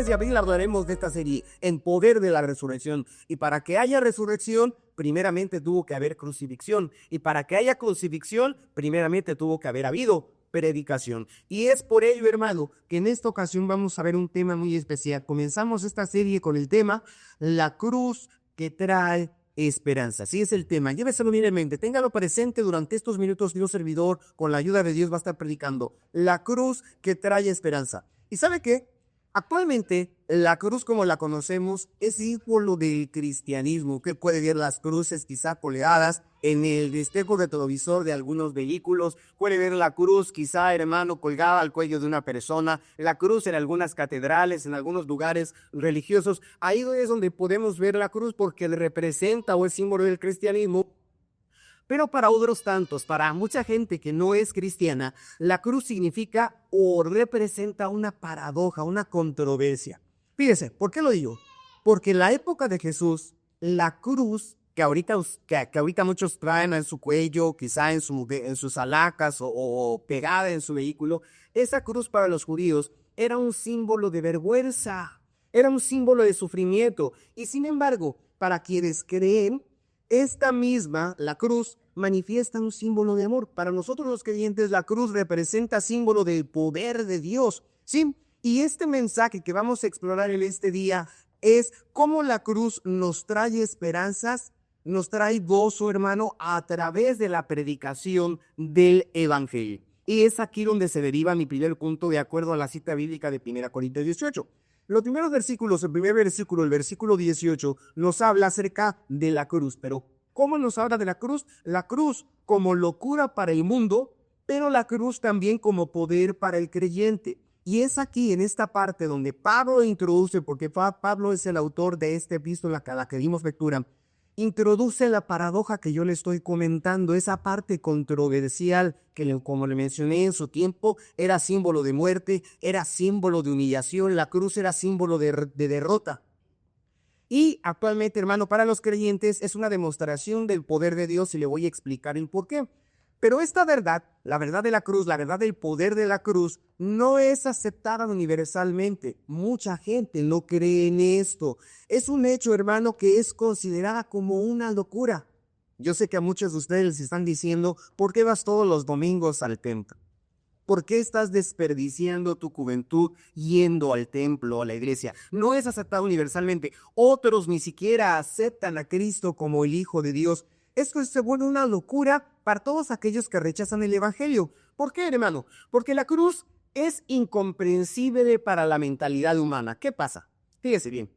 mes de abril hablaremos de esta serie, en poder de la resurrección. Y para que haya resurrección, primeramente tuvo que haber crucifixión. Y para que haya crucifixión, primeramente tuvo que haber habido predicación. Y es por ello, hermano, que en esta ocasión vamos a ver un tema muy especial. Comenzamos esta serie con el tema, la cruz que trae esperanza. Así es el tema. Lléveselo bien en mente. Téngalo presente durante estos minutos. Dios servidor, con la ayuda de Dios, va a estar predicando la cruz que trae esperanza. ¿Y sabe qué? Actualmente, la cruz como la conocemos es símbolo del cristianismo. Que puede ver las cruces quizá colgadas en el espejo retrovisor de algunos vehículos. Puede ver la cruz quizá, hermano, colgada al cuello de una persona. La cruz en algunas catedrales, en algunos lugares religiosos. Ahí es donde podemos ver la cruz porque representa o es símbolo del cristianismo. Pero para otros tantos, para mucha gente que no es cristiana, la cruz significa o representa una paradoja, una controversia. Fíjese, ¿por qué lo digo? Porque en la época de Jesús, la cruz que ahorita muchos traen en su cuello, quizá en sus alacas o pegada en su vehículo, esa cruz para los judíos era un símbolo de vergüenza, era un símbolo de sufrimiento. Y sin embargo, para quienes creen, esta misma, la cruz, manifiesta un símbolo de amor. Para nosotros los creyentes, la cruz representa símbolo del poder de Dios, ¿sí? Y este mensaje que vamos a explorar en este día es cómo la cruz nos trae esperanzas, nos trae gozo, hermano, a través de la predicación del evangelio. Y es aquí donde se deriva mi primer punto de acuerdo a la cita bíblica de 1 Corintios 18. Los primeros versículos, el primer versículo, el versículo 18, nos habla acerca de la cruz. Pero, ¿cómo nos habla de la cruz? La cruz como locura para el mundo, pero la cruz también como poder para el creyente. Y es aquí, en esta parte, donde Pablo introduce, porque Pablo es el autor de esta epístola a la que dimos lectura, introduce la paradoja que yo le estoy comentando, esa parte controversial que, como le mencioné en su tiempo, era símbolo de muerte, era símbolo de humillación, la cruz era símbolo de derrota. Y actualmente, hermano, para los creyentes es una demostración del poder de Dios y le voy a explicar el por qué. Pero esta verdad, la verdad de la cruz, la verdad del poder de la cruz, no es aceptada universalmente. Mucha gente no cree en esto. Es un hecho, hermano, que es considerada como una locura. Yo sé que a muchos de ustedes les están diciendo, ¿por qué vas todos los domingos al templo? ¿Por qué estás desperdiciando tu juventud yendo al templo, a la iglesia? No es aceptado universalmente. Otros ni siquiera aceptan a Cristo como el Hijo de Dios. Esto se vuelve una locura para todos aquellos que rechazan el evangelio. ¿Por qué, hermano? Porque la cruz es incomprensible para la mentalidad humana. ¿Qué pasa? Fíjese bien.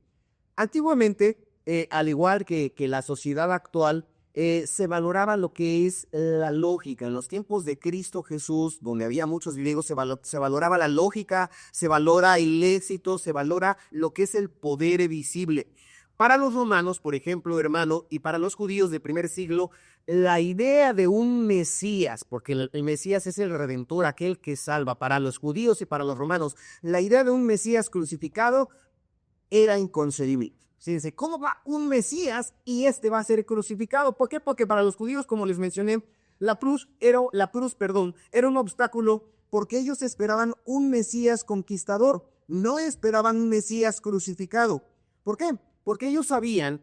Antiguamente, al igual que la sociedad actual, se valoraba lo que es la lógica. En los tiempos de Cristo Jesús, donde había muchos griegos, se valoraba la lógica, se valora el éxito, se valora lo que es el poder visible. Para los romanos, por ejemplo, hermano, y para los judíos del primer siglo, la idea de un Mesías, porque el Mesías es el Redentor, aquel que salva, para los judíos y para los romanos, la idea de un Mesías crucificado era inconcebible. Fíjense, ¿cómo va un Mesías y este va a ser crucificado? ¿Por qué? Porque para los judíos, como les mencioné, la cruz era un obstáculo porque ellos esperaban un Mesías conquistador, no esperaban un Mesías crucificado. ¿Por qué? Porque ellos habían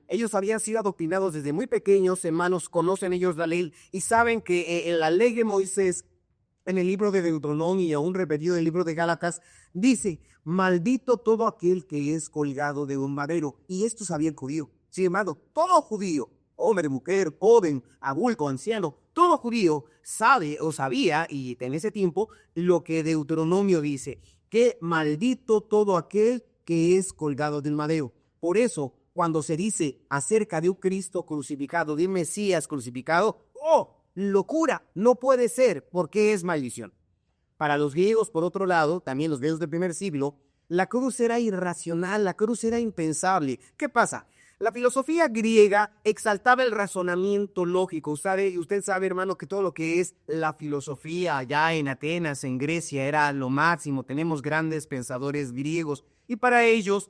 sido adoctrinados desde muy pequeños, hermanos, conocen ellos la ley y saben que en la ley de Moisés, en el libro de Deuteronomio y aún repetido en el libro de Gálatas, dice, maldito todo aquel que es colgado de un madero. Y esto sabía el judío. Sí, hermano, todo judío, hombre, mujer, joven, adulto, anciano, todo judío sabe o sabía, y en ese tiempo, lo que Deuteronomio dice, que maldito todo aquel que es colgado del madero. Por eso, cuando se dice acerca de un Cristo crucificado, de un Mesías crucificado, ¡oh! Locura, no puede ser, porque es maldición. Para los griegos, por otro lado, también los griegos del primer siglo, la cruz era irracional, la cruz era impensable. ¿Qué pasa? La filosofía griega exaltaba el razonamiento lógico. Usted sabe, hermano, que todo lo que es la filosofía allá en Atenas, en Grecia, era lo máximo. Tenemos grandes pensadores griegos y para ellos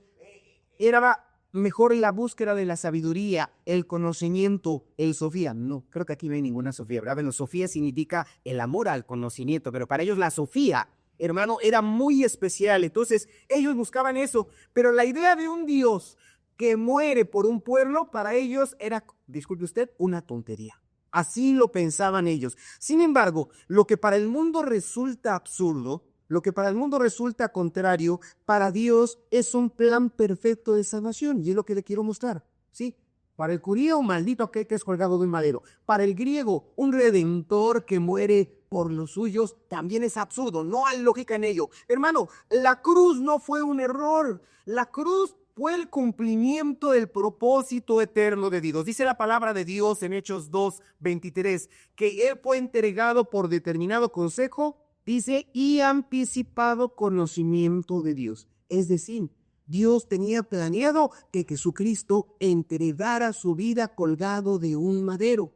era mejor la búsqueda de la sabiduría, el conocimiento, el sofía. No, creo que aquí no hay ninguna sofía, ¿verdad? Bueno, sofía significa el amor al conocimiento, pero para ellos la sofía hermano, era muy especial. Entonces, ellos buscaban eso. Pero la idea de un Dios que muere por un pueblo, para ellos era, disculpe usted, una tontería. Así lo pensaban ellos. Sin embargo, lo que para el mundo resulta absurdo, lo que para el mundo resulta contrario, para Dios es un plan perfecto de salvación. Y es lo que le quiero mostrar, ¿sí? Para el judío, un maldito aquel que es colgado de un madero. Para el griego, un redentor que muere por los suyos, también es absurdo. No hay lógica en ello. Hermano, la cruz no fue un error. La cruz fue el cumplimiento del propósito eterno de Dios. Dice la palabra de Dios en Hechos 2:23, que Él fue entregado por determinado consejo, dice, y anticipado conocimiento de Dios. Es decir, Dios tenía planeado que Jesucristo entregara su vida colgado de un madero.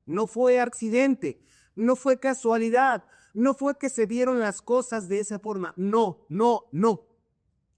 No fue accidente, no fue casualidad, no fue que se dieron las cosas de esa forma. No, no, no.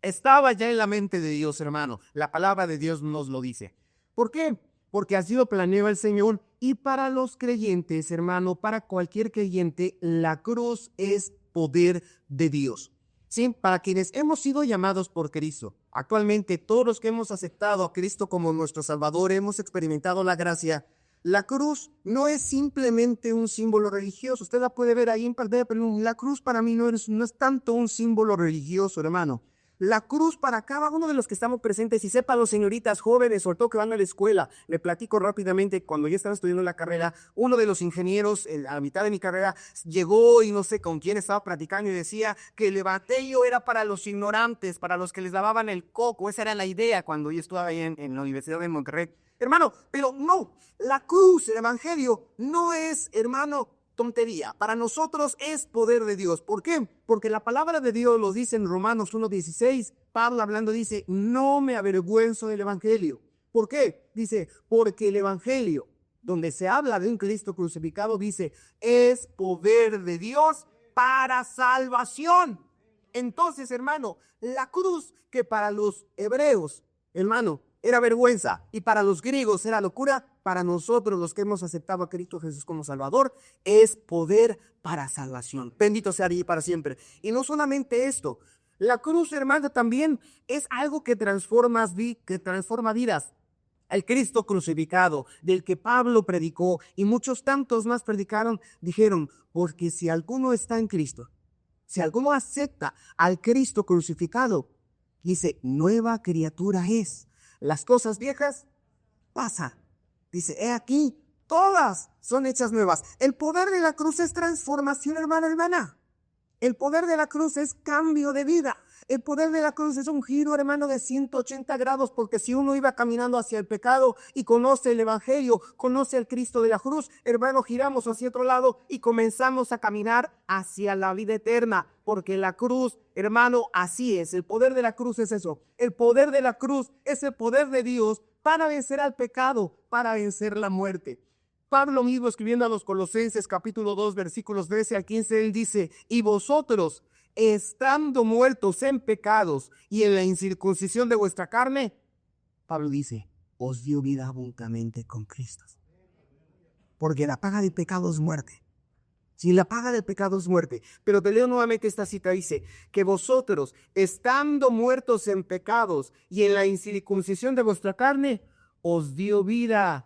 Estaba ya en la mente de Dios, hermano. La palabra de Dios nos lo dice. ¿Por qué? Porque así lo planeó el Señor. Y para los creyentes, hermano, para cualquier creyente, la cruz es poder de Dios. Sí, para quienes hemos sido llamados por Cristo. Actualmente, todos los que hemos aceptado a Cristo como nuestro Salvador, hemos experimentado la gracia. La cruz no es simplemente un símbolo religioso. Usted la puede ver ahí en pantalla, pero la cruz para mí no es tanto un símbolo religioso, hermano. La cruz para cada uno de los que estamos presentes, y sépanlo, señoritas jóvenes, sobre todo que van a la escuela. Le platico rápidamente, cuando yo estaba estudiando la carrera, uno de los ingenieros, a la mitad de mi carrera, llegó y no sé con quién estaba platicando y decía que el evangelio era para los ignorantes, para los que les lavaban el coco. Esa era la idea cuando yo estaba ahí en la Universidad de Monterrey. Hermano, pero no, la cruz, el evangelio, no es, hermano, tontería. Para nosotros es poder de Dios. ¿Por qué? Porque la palabra de Dios lo dice en Romanos 1:16. Pablo hablando dice, no me avergüenzo del evangelio. ¿Por qué? Dice, porque el evangelio, donde se habla de un Cristo crucificado, dice, es poder de Dios para salvación. Entonces, hermano, la cruz que para los hebreos, hermano, era vergüenza, y para los griegos era locura, para nosotros los que hemos aceptado a Cristo Jesús como Salvador, es poder para salvación. Bendito sea Dios para siempre. Y no solamente esto, la cruz, hermano, también es algo que transforma vidas. El Cristo crucificado, del que Pablo predicó y muchos tantos más predicaron, dijeron, porque si alguno está en Cristo, si alguno acepta al Cristo crucificado, dice, nueva criatura es. Las cosas viejas pasan. Dice, he aquí, todas son hechas nuevas. El poder de la cruz es transformación, hermana. El poder de la cruz es cambio de vida. El poder de la cruz es un giro, hermano, de 180 grados, porque si uno iba caminando hacia el pecado y conoce el evangelio, conoce al Cristo de la cruz, hermano, giramos hacia otro lado y comenzamos a caminar hacia la vida eterna, porque la cruz, hermano, así es. El poder de la cruz es eso. El poder de la cruz es el poder de Dios para vencer al pecado, para vencer la muerte. Pablo mismo, escribiendo a los Colosenses capítulo 2 versículos 13 al 15, él dice, y vosotros, estando muertos en pecados y en la incircuncisión de vuestra carne, Pablo dice, os dio vida abundantemente con Cristo. Porque la paga del pecado es muerte. Si la paga del pecado es muerte. Pero te leo nuevamente esta cita, dice, que vosotros, estando muertos en pecados y en la incircuncisión de vuestra carne, os dio vida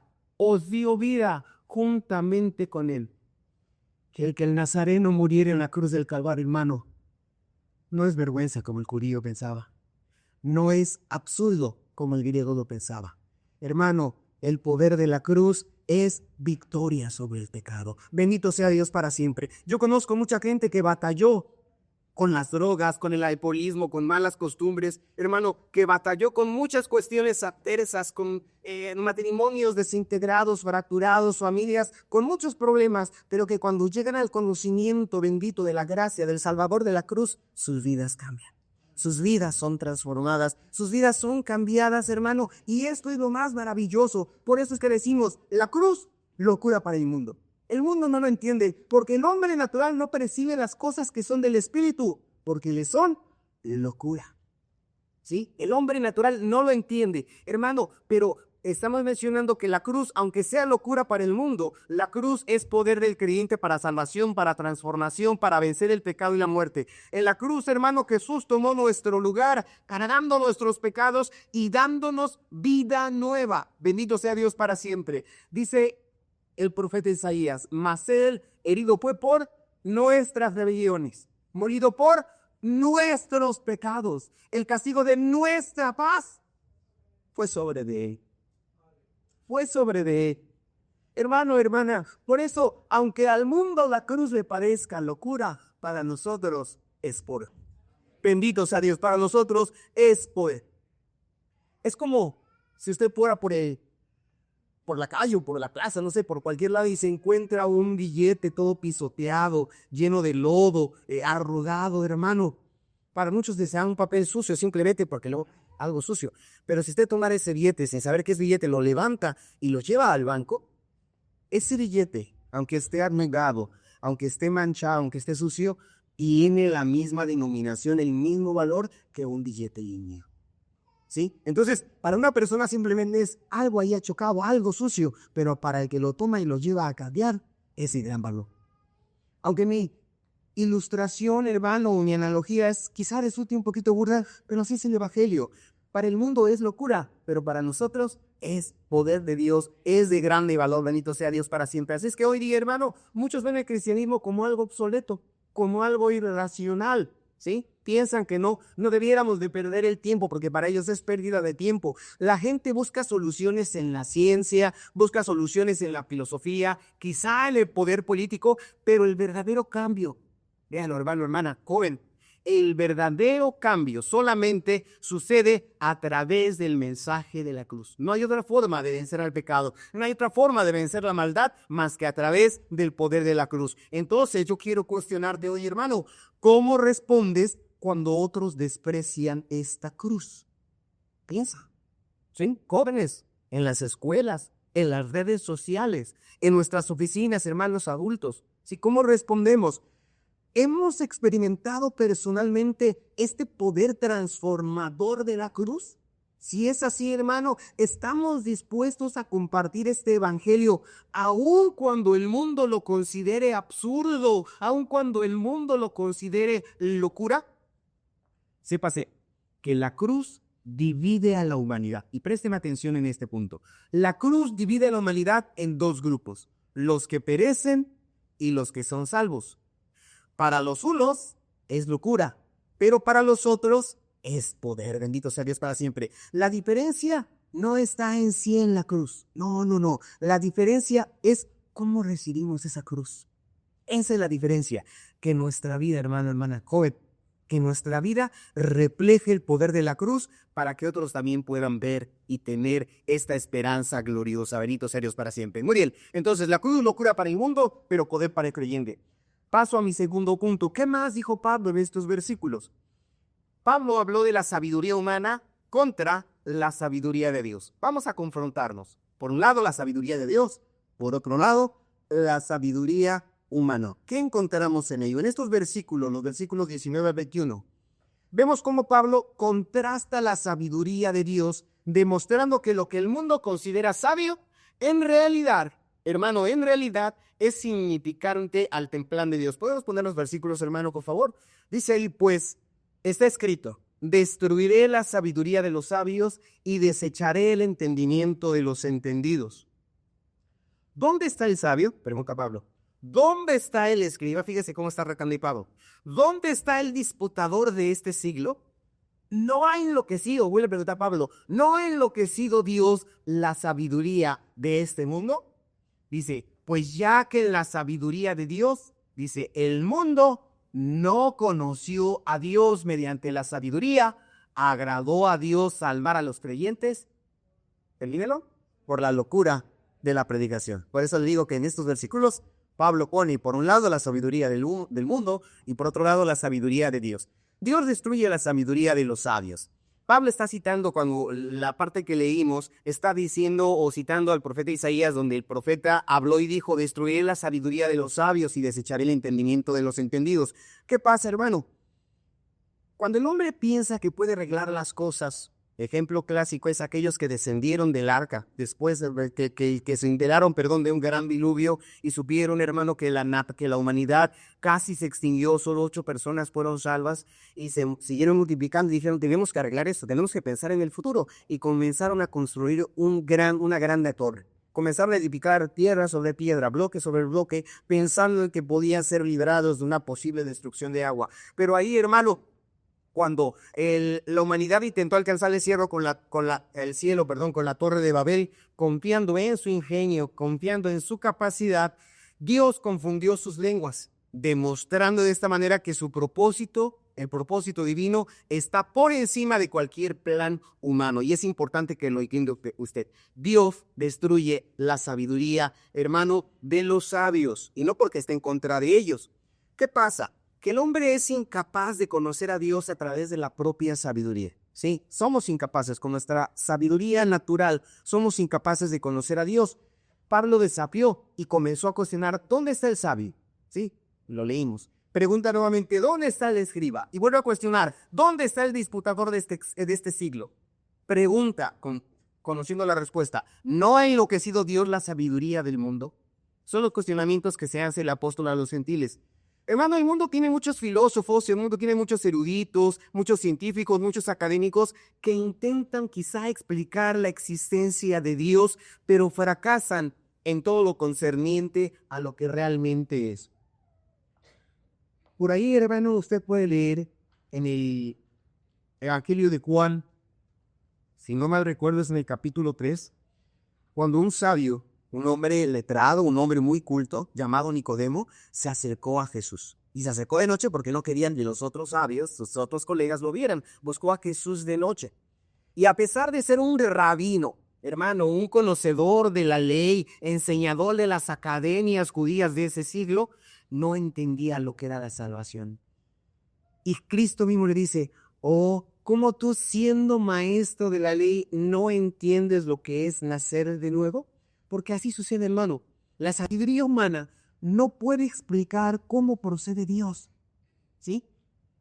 juntamente con él. Que el nazareno muriera en la cruz del Calvario, hermano, no es vergüenza como el judío pensaba. No es absurdo como el griego lo pensaba. Hermano, el poder de la cruz es victoria sobre el pecado. Bendito sea Dios para siempre. Yo conozco mucha gente que batalló con las drogas, con el alcoholismo, con malas costumbres, hermano, que batalló con muchas cuestiones adversas, con matrimonios desintegrados, fracturados, familias con muchos problemas, pero que cuando llegan al conocimiento bendito de la gracia del Salvador de la cruz, sus vidas cambian. Sus vidas son transformadas, sus vidas son cambiadas, hermano, y esto es lo más maravilloso. Por eso es que decimos, la cruz, locura para el mundo. El mundo no lo entiende, porque el hombre natural no percibe las cosas que son del espíritu, porque le son locura. ¿Sí? El hombre natural no lo entiende, hermano, pero estamos mencionando que la cruz, aunque sea locura para el mundo, la cruz es poder del creyente para salvación, para transformación, para vencer el pecado y la muerte. En la cruz, hermano, Jesús tomó nuestro lugar, cargando nuestros pecados y dándonos vida nueva. Bendito sea Dios para siempre. Dice el profeta Isaías, mas él herido fue por nuestras rebeliones, morido por nuestros pecados. El castigo de nuestra paz fue sobre de él. Fue sobre de él. Hermano, hermana, por eso, aunque al mundo la cruz le parezca locura, para nosotros es por. Bendito sea Dios, para nosotros es por. Es como si usted fuera por la calle o por la plaza, no sé, por cualquier lado y se encuentra un billete todo pisoteado, lleno de lodo, arrugado, hermano. Para muchos desean un papel sucio simplemente porque luego algo sucio. Pero si usted tomara ese billete sin saber qué es billete, lo levanta y lo lleva al banco, ese billete, aunque esté arrugado, aunque esté manchado, aunque esté sucio, tiene la misma denominación, el mismo valor que un billete limpio. ¿Sí? Entonces, para una persona simplemente es algo ahí achocado, algo sucio, pero para el que lo toma y lo lleva a cambiar, es de gran valor. Aunque mi ilustración, hermano, o mi analogía quizá resulte un poquito burda, pero así es el Evangelio. Para el mundo es locura, pero para nosotros es poder de Dios, es de grande valor, bendito sea Dios para siempre. Así es que hoy día, hermano, muchos ven el cristianismo como algo obsoleto, como algo irracional, ¿sí? Piensan que no debiéramos de perder el tiempo porque para ellos es pérdida de tiempo. La gente busca soluciones en la ciencia, busca soluciones en la filosofía, quizá en el poder político, pero el verdadero cambio, vean, hermano, hermana, joven, el verdadero cambio solamente sucede a través del mensaje de la cruz. No hay otra forma de vencer al pecado, no hay otra forma de vencer la maldad más que a través del poder de la cruz. Entonces yo quiero cuestionarte hoy, hermano, ¿cómo respondes cuando otros desprecian esta cruz? Piensa, ¿sí? Jóvenes, en las escuelas, en las redes sociales, en nuestras oficinas, hermanos adultos, ¿sí? ¿Cómo respondemos? ¿Hemos experimentado personalmente este poder transformador de la cruz? Si es así, hermano, ¿estamos dispuestos a compartir este evangelio aun cuando el mundo lo considere absurdo, aun cuando el mundo lo considere locura? Sépase que la cruz divide a la humanidad. Y présteme atención en este punto. La cruz divide a la humanidad en dos grupos, los que perecen y los que son salvos. Para los unos es locura, pero para los otros es poder. Bendito sea Dios para siempre. La diferencia no está en sí en la cruz. No. La diferencia es cómo recibimos esa cruz. Esa es la diferencia. Que nuestra vida, hermano, hermana, joven, que nuestra vida refleje el poder de la cruz para que otros también puedan ver y tener esta esperanza gloriosa. Bendito sea Dios para siempre. Muy bien. Entonces, la cruz locura para el mundo, pero poder para el creyente. Paso a mi segundo punto. ¿Qué más dijo Pablo en estos versículos? Pablo habló de la sabiduría humana contra la sabiduría de Dios. Vamos a confrontarnos. Por un lado, la sabiduría de Dios. Por otro lado, la sabiduría humana. ¿Qué encontramos en ello? En estos versículos, los versículos 19 al 21, vemos cómo Pablo contrasta la sabiduría de Dios, demostrando que lo que el mundo considera sabio, en realidad, hermano, en realidad es significante al plan de Dios. ¿Podemos poner los versículos, hermano, por favor? Dice ahí, pues, está escrito, destruiré la sabiduría de los sabios y desecharé el entendimiento de los entendidos. ¿Dónde está el sabio? Pregunta Pablo. ¿Dónde está el escriba? Fíjese cómo está arrancando ahí Pablo. ¿Dónde está el disputador de este siglo? ¿No ha enloquecido, vuelve a preguntar Pablo, no ha enloquecido Dios la sabiduría de este mundo? Dice, pues ya que la sabiduría de Dios, dice, el mundo no conoció a Dios mediante la sabiduría, agradó a Dios salvar a los creyentes, ¿entendímelo? Por la locura de la predicación. Por eso le digo que en estos versículos Pablo pone por un lado la sabiduría del mundo y por otro lado la sabiduría de Dios. Dios destruye la sabiduría de los sabios. Pablo está citando, cuando la parte que leímos, está diciendo o citando al profeta Isaías, donde el profeta habló y dijo, destruiré la sabiduría de los sabios y desecharé el entendimiento de los entendidos. ¿Qué pasa, hermano? Cuando el hombre piensa que puede arreglar las cosas Ejemplo clásico es aquellos que descendieron del arca después de que se enteraron, de un gran diluvio y supieron, hermano, que la humanidad casi se extinguió, solo 8 personas fueron salvas y se siguieron multiplicando y dijeron, tenemos que arreglar esto, tenemos que pensar en el futuro y comenzaron a construir una grande torre. Comenzaron a edificar piedra sobre piedra, bloque sobre bloque, pensando en que podían ser librados de una posible destrucción de agua. Pero ahí, hermano, cuando la humanidad intentó alcanzar el cielo con la torre de Babel, confiando en su ingenio, confiando en su capacidad, Dios confundió sus lenguas, demostrando de esta manera que su propósito, el propósito divino, está por encima de cualquier plan humano. Y es importante que lo entienda usted. Dios destruye la sabiduría, hermano, de los sabios, y no porque esté en contra de ellos. ¿Qué pasa? Que el hombre es incapaz de conocer a Dios a través de la propia sabiduría. Sí, somos incapaces con nuestra sabiduría natural, somos incapaces de conocer a Dios. Pablo desafió y comenzó a cuestionar, ¿dónde está el sabio? Sí, lo leímos. Pregunta nuevamente, ¿dónde está el escriba? Y vuelve a cuestionar, ¿dónde está el disputador de este siglo? Pregunta, conociendo la respuesta, ¿no ha enloquecido Dios la sabiduría del mundo? Son los cuestionamientos que se hace el apóstol a los gentiles. Hermano, el mundo tiene muchos filósofos, el mundo tiene muchos eruditos, muchos científicos, muchos académicos que intentan quizá explicar la existencia de Dios, pero fracasan en todo lo concerniente a lo que realmente es. Por ahí, hermano, usted puede leer en el Evangelio de Juan, si no mal recuerdo es en el capítulo 3, cuando un sabio, un hombre letrado, un hombre muy culto, llamado Nicodemo, se acercó a Jesús. Y se acercó de noche porque no querían que los otros sabios, sus otros colegas lo vieran. Buscó a Jesús de noche. Y a pesar de ser un rabino, hermano, un conocedor de la ley, enseñador de las academias judías de ese siglo, no entendía lo que era la salvación. Y Cristo mismo le dice, oh, ¿cómo tú siendo maestro de la ley no entiendes lo que es nacer de nuevo? Porque así sucede, hermano. La sabiduría humana no puede explicar cómo procede Dios. ¿Sí?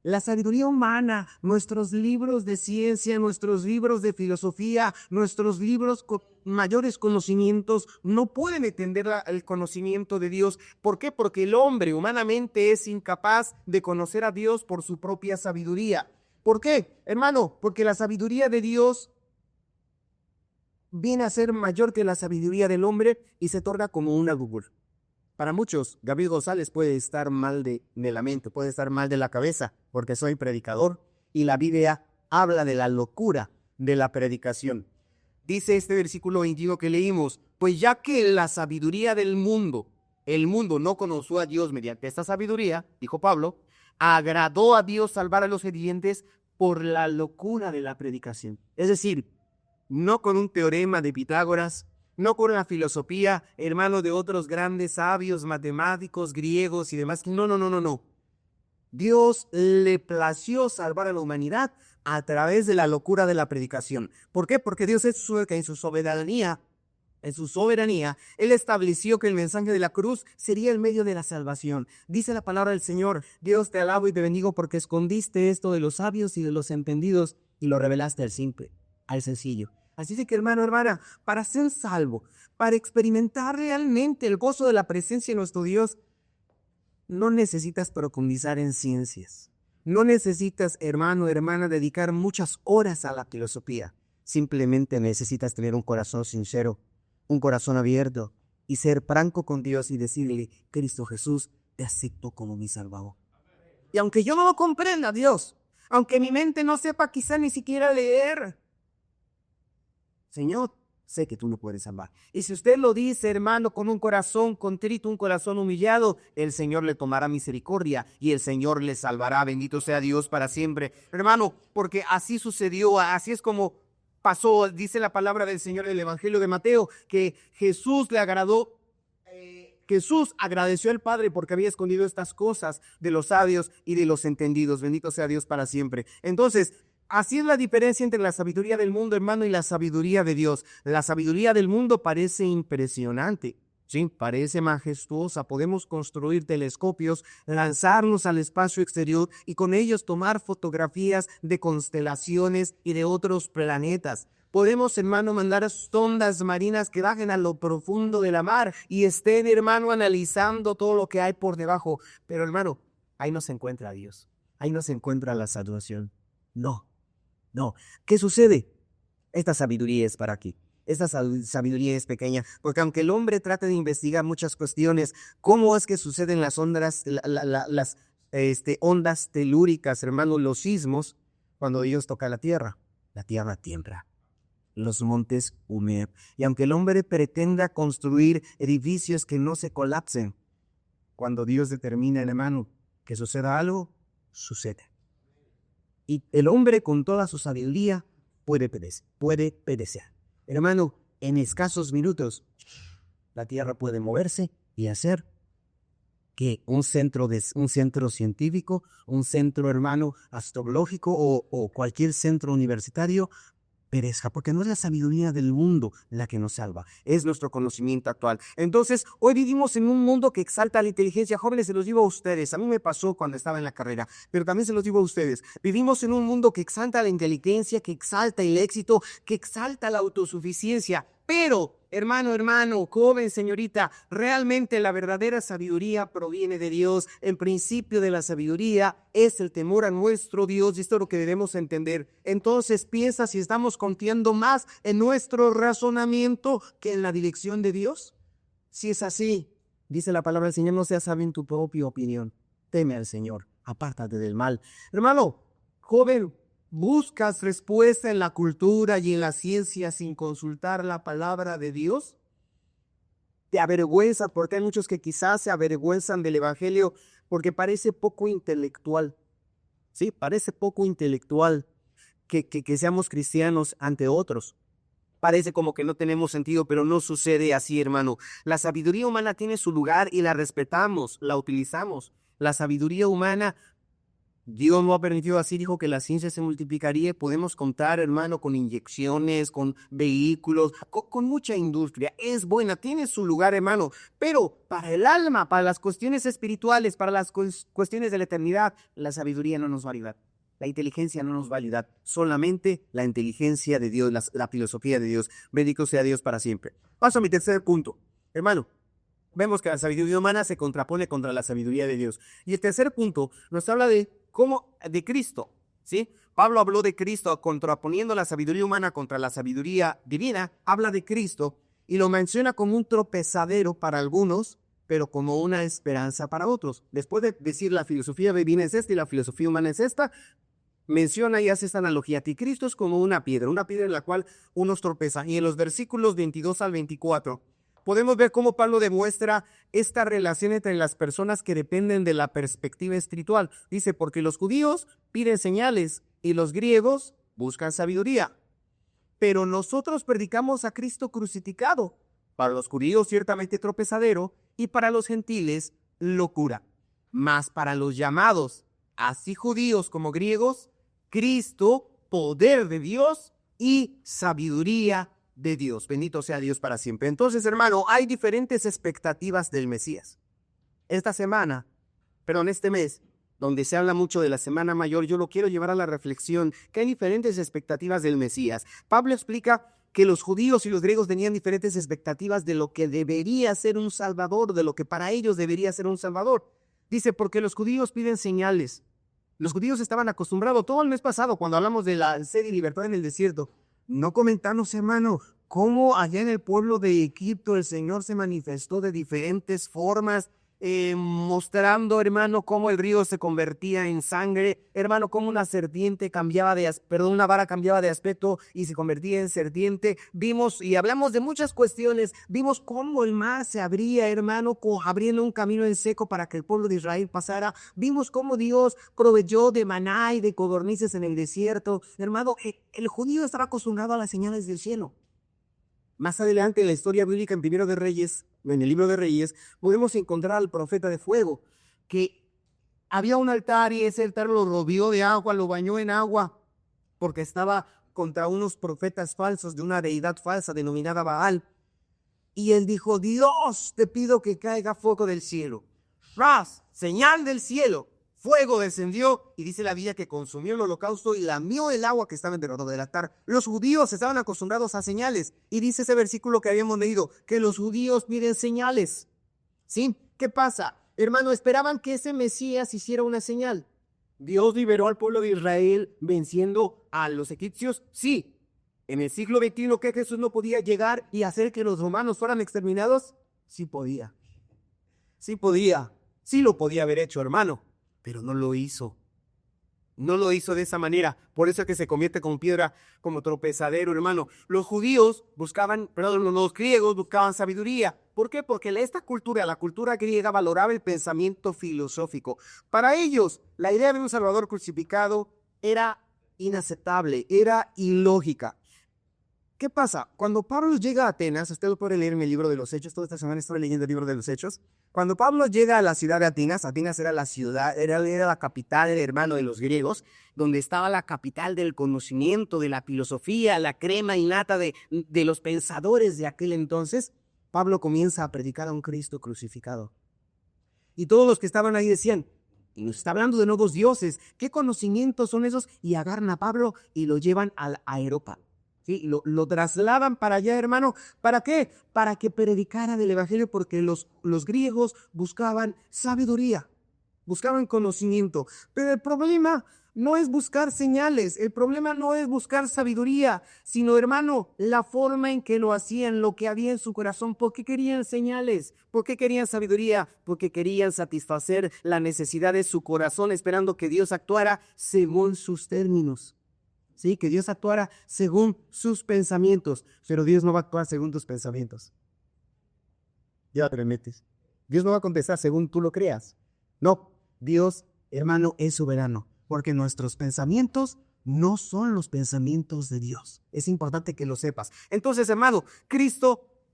La sabiduría humana, nuestros libros de ciencia, nuestros libros de filosofía, nuestros libros con mayores conocimientos, no pueden entender el conocimiento de Dios. ¿Por qué? Porque el hombre humanamente es incapaz de conocer a Dios por su propia sabiduría. ¿Por qué, hermano? Porque la sabiduría de Dios viene a ser mayor que la sabiduría del hombre y se torna como una Google. Para muchos, Gabriel González puede estar mal de la mente, puede estar mal de la cabeza, porque soy predicador y la Biblia habla de la locura de la predicación. Dice este versículo 21 que leímos, pues ya que la sabiduría del mundo, el mundo no conoció a Dios mediante esta sabiduría, dijo Pablo, agradó a Dios salvar a los creyentes por la locura de la predicación. Es decir, no con un teorema de Pitágoras, no con la filosofía, hermano, de otros grandes sabios, matemáticos, griegos y demás. No. Dios le plació salvar a la humanidad a través de la locura de la predicación. ¿Por qué? Porque Dios es que en su soberanía, Él estableció que el mensaje de la cruz sería el medio de la salvación. Dice la palabra del Señor, Dios te alabo y te bendigo porque escondiste esto de los sabios y de los entendidos y lo revelaste al simple, al sencillo. Así es que, hermano, hermana, para ser salvo, para experimentar realmente el gozo de la presencia de nuestro Dios, no necesitas profundizar en ciencias. No necesitas, hermano, hermana, dedicar muchas horas a la filosofía. Simplemente necesitas tener un corazón sincero, un corazón abierto y ser franco con Dios y decirle, Cristo Jesús, te acepto como mi Salvador. Y aunque yo no lo comprenda, Dios, aunque mi mente no sepa quizá ni siquiera leer, Señor, sé que tú lo puedes salvar. Y si usted lo dice, hermano, con un corazón contrito, un corazón humillado, el Señor le tomará misericordia y el Señor le salvará. Bendito sea Dios para siempre. Hermano, porque así sucedió, así es como pasó, dice la palabra del Señor en el Evangelio de Mateo, que Jesús le agradó. Jesús agradeció al Padre porque había escondido estas cosas de los sabios y de los entendidos. Bendito sea Dios para siempre. Entonces, así es la diferencia entre la sabiduría del mundo, hermano, y la sabiduría de Dios. La sabiduría del mundo parece impresionante. Sí, parece majestuosa. Podemos construir telescopios, lanzarnos al espacio exterior y con ellos tomar fotografías de constelaciones y de otros planetas. Podemos, hermano, mandar sondas marinas que bajen a lo profundo de la mar y estén, hermano, analizando todo lo que hay por debajo. Pero, hermano, ahí no se encuentra Dios. Ahí no se encuentra la salvación. No, no. ¿Qué sucede? Esta sabiduría es para aquí. Esta sabiduría es pequeña, porque aunque el hombre trate de investigar muchas cuestiones, ¿cómo es que suceden las ondas, las ondas telúricas, hermano, los sismos, cuando Dios toca la tierra tiembla, los montes humean. Y aunque el hombre pretenda construir edificios que no se colapsen, cuando Dios determina, hermano, que suceda algo, sucede. Y el hombre con toda su sabiduría puede perecer. Hermano, en escasos minutos, la tierra puede moverse y hacer que un centro científico, un centro, hermano, astrológico o cualquier centro universitario perezca, porque no es la sabiduría del mundo la que nos salva, es nuestro conocimiento actual. Entonces, hoy vivimos en un mundo que exalta la inteligencia. Jóvenes, se los digo a ustedes, a mí me pasó cuando estaba en la carrera, pero también se los digo a ustedes. Vivimos en un mundo que exalta la inteligencia, que exalta el éxito, que exalta la autosuficiencia. Pero, hermano, joven, señorita, realmente la verdadera sabiduría proviene de Dios. El principio de la sabiduría es el temor a nuestro Dios, y esto es lo que debemos entender. Entonces, piensa si estamos confiando más en nuestro razonamiento que en la dirección de Dios. Si es así, dice la palabra del Señor, no seas sabio en tu propia opinión. Teme al Señor, apártate del mal. Hermano, joven, ¿buscas respuesta en la cultura y en la ciencia sin consultar la palabra de Dios? ¿Te avergüenza? Porque hay muchos que quizás se avergüenzan del evangelio porque parece poco intelectual. Sí, parece poco intelectual que seamos cristianos ante otros. Parece como que no tenemos sentido, pero no sucede así, hermano. La sabiduría humana tiene su lugar y la respetamos, la utilizamos. La sabiduría humana, Dios no ha permitido así, dijo que la ciencia se multiplicaría. Podemos contar, hermano, con inyecciones, con vehículos, con mucha industria. Es buena, tiene su lugar, hermano. Pero para el alma, para las cuestiones espirituales, para las cuestiones de la eternidad, la sabiduría no nos va a ayudar. La inteligencia no nos va a ayudar. Solamente la inteligencia de Dios, la filosofía de Dios. Bendito sea Dios para siempre. Paso a mi tercer punto. Hermano, vemos que la sabiduría humana se contrapone contra la sabiduría de Dios. Y el tercer punto nos habla de Cristo, ¿sí? Pablo habló de Cristo contraponiendo la sabiduría humana contra la sabiduría divina. Habla de Cristo y lo menciona como un tropezadero para algunos, pero como una esperanza para otros. Después de decir la filosofía divina es esta y la filosofía humana es esta, menciona y hace esta analogía. Y Cristo es como una piedra en la cual unos tropezan. Y en los versículos 22 al 24 podemos ver cómo Pablo demuestra esta relación entre las personas que dependen de la perspectiva espiritual. Dice, porque los judíos piden señales y los griegos buscan sabiduría. Pero nosotros predicamos a Cristo crucificado. Para los judíos ciertamente tropezadero y para los gentiles locura. Mas para los llamados, así judíos como griegos, Cristo, poder de Dios y sabiduría de Dios. Bendito sea Dios para siempre. Entonces, hermano, hay diferentes expectativas del Mesías. Este mes, donde se habla mucho de la Semana Mayor, yo lo quiero llevar a la reflexión que hay diferentes expectativas del Mesías. Pablo explica que los judíos y los griegos tenían diferentes expectativas de lo que debería ser un Salvador, de lo que para ellos debería ser un Salvador. Dice, porque los judíos piden señales. Los judíos estaban acostumbrados, todo el mes pasado, cuando hablamos de la sed y libertad en el desierto, no comentamos, hermano, cómo allá en el pueblo de Egipto el Señor se manifestó de diferentes formas, mostrando, hermano, cómo el río se convertía en sangre, hermano, cómo una vara cambiaba de aspecto y se convertía en serpiente. Vimos y hablamos de muchas cuestiones, vimos cómo el mar se abría, hermano, abriendo un camino en seco para que el pueblo de Israel pasara. Vimos cómo Dios proveyó de maná y de codornices en el desierto. Hermano, el judío estaba acostumbrado a las señales del cielo. Más adelante en la historia bíblica en el libro de Reyes, podemos encontrar al profeta de fuego, que había un altar y ese altar lo rodeó de agua, lo bañó en agua, porque estaba contra unos profetas falsos de una deidad falsa denominada Baal. Y él dijo, Dios, te pido que caiga fuego del cielo. ¡Ras! Señal del cielo. Fuego descendió y dice la Biblia que consumió el holocausto y lamió el agua que estaba en derredor del altar. Los judíos estaban acostumbrados a señales. Y dice ese versículo que habíamos leído, que los judíos piden señales. ¿Sí? ¿Qué pasa? Hermano, esperaban que ese Mesías hiciera una señal. ¿Dios liberó al pueblo de Israel venciendo a los egipcios? Sí. ¿En el siglo XXI que Jesús no podía llegar y hacer que los romanos fueran exterminados? Sí podía. Sí podía. Sí lo podía haber hecho, hermano. Pero no lo hizo. No lo hizo de esa manera. Por eso es que se convierte como piedra, como tropezadero, hermano. Los judíos los griegos buscaban sabiduría. ¿Por qué? Porque esta cultura, la cultura griega, valoraba el pensamiento filosófico. Para ellos, la idea de un Salvador crucificado era inaceptable, era ilógica. ¿Qué pasa? Cuando Pablo llega a Atenas, usted lo puede leer en el libro de los Hechos, toda esta semana estoy leyendo el libro de los Hechos. Cuando Pablo llega a la ciudad de Atenas, Atenas era la ciudad, era la capital, hermano, de los griegos, donde estaba la capital del conocimiento, de la filosofía, la crema innata de los pensadores de aquel entonces. Pablo comienza a predicar a un Cristo crucificado. Y todos los que estaban ahí decían, y nos está hablando de nuevos dioses, ¿qué conocimientos son esos? Y agarran a Pablo y lo llevan al Areópago. ¿Sí? Lo trasladan para allá, hermano. ¿Para qué? Para que predicara del evangelio, porque los griegos buscaban sabiduría, buscaban conocimiento. Pero el problema no es buscar señales, el problema no es buscar sabiduría, sino, hermano, la forma en que lo hacían, lo que había en su corazón. ¿Por qué querían señales? ¿Por qué querían sabiduría? Porque querían satisfacer la necesidad de su corazón, esperando que Dios actuara según sus términos. Sí, que Dios actuara según sus pensamientos, pero Dios no va a actuar según tus pensamientos. Ya te metes. Dios no va a contestar según tú lo creas. No, Dios, hermano, es soberano, porque nuestros pensamientos no son los pensamientos de Dios. Es importante que lo sepas. Entonces, hermano,